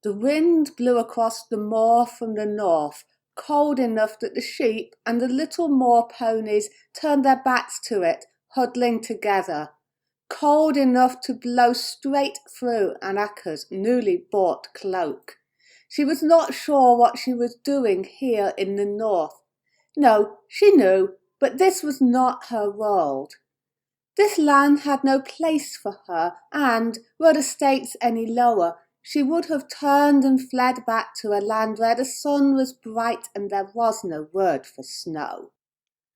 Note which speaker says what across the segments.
Speaker 1: The wind blew across the moor from the north, cold enough that the sheep and the little moor ponies turned their backs to it, huddling together. Cold enough to blow straight through Anaka's newly bought cloak. She was not sure what she was doing here in the north. No, she knew, but this was not her world. This land had no place for her, and, were the stakes any lower, she would have turned and fled back to a land where the sun was bright and there was no word for snow.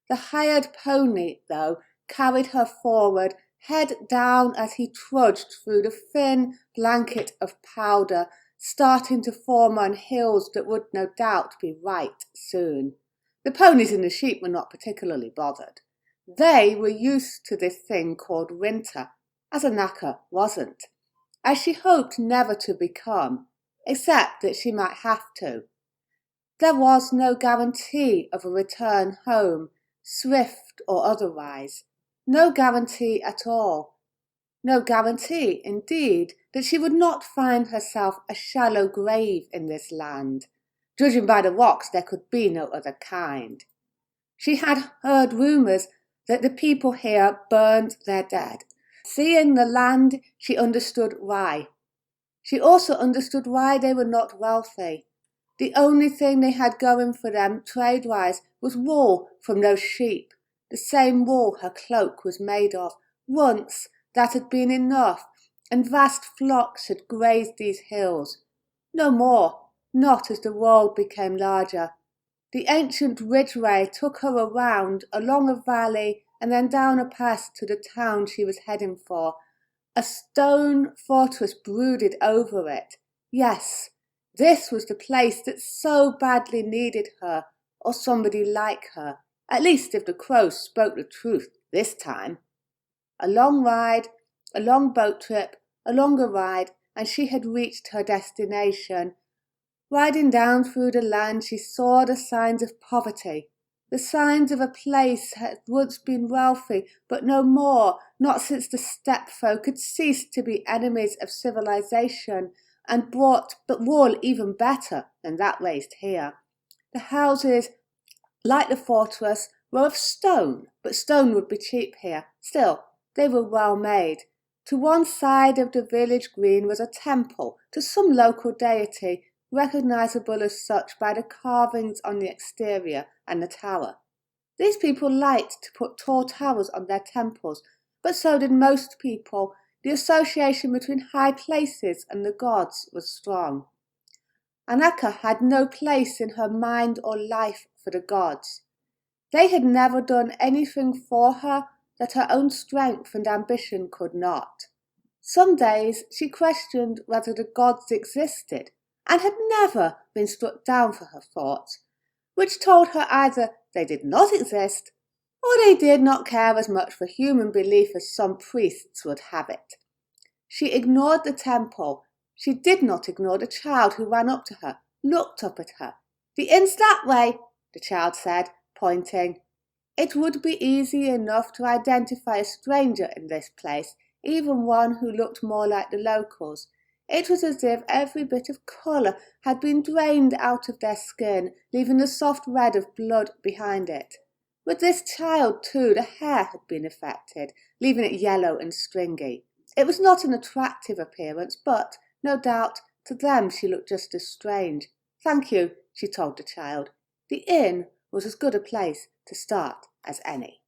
Speaker 1: The hired pony, though, carried her forward, head down as he trudged through the thin blanket of powder, starting to form on hills that would no doubt be right soon. The ponies and the sheep were not particularly bothered. They were used to this thing called winter, as Anaka wasn't, as she hoped never to become, except that she might have to. There was no guarantee of a return home, swift or otherwise. No guarantee at all. No guarantee, indeed, that she would not find herself a shallow grave in this land. Judging by the rocks, there could be no other kind. She had heard rumours that the people here burned their dead. Seeing the land, she understood why. She also understood why they were not wealthy. The only thing they had going for them, trade-wise, was wool from those sheep, the same wool her cloak was made of. Once that had been enough, and vast flocks had grazed these hills. No more, not as the world became larger. The ancient ridgeway took her around, along a valley, and then down a pass to the town she was heading for. A stone fortress brooded over it. Yes, this was the place that so badly needed her, or somebody like her, at least if the crows spoke the truth this time. A long ride, a long boat trip, a longer ride, and she had reached her destination. Riding down through the land, she saw the signs of poverty, the signs of a place that had once been wealthy, but no more, not since the steppe folk had ceased to be enemies of civilization and brought but wool even better than that raised here. The houses, like the fortress, were of stone, but stone would be cheap here. Still, they were well made. To one side of the village green was a temple to some local deity, recognisable as such by the carvings on the exterior and the tower. These people liked to put tall towers on their temples, but so did most people. The association between high places and the gods was strong. Anaka had no place in her mind or life for the gods. They had never done anything for her that her own strength and ambition could not. Some days she questioned whether the gods existed, and had never been struck down for her thoughts, which told her either they did not exist, or they did not care as much for human belief as some priests would have it. She ignored the temple. She did not ignore the child who ran up to her, looked up at her. "The inn's that way," the child said, pointing. It would be easy enough to identify a stranger in this place, even one who looked more like the locals. It was as if every bit of colour had been drained out of their skin, leaving the soft red of blood behind it. With this child, too, the hair had been affected, leaving it yellow and stringy. It was not an attractive appearance, but, no doubt, to them she looked just as strange. "Thank you," she told the child. The inn was as good a place to start as any.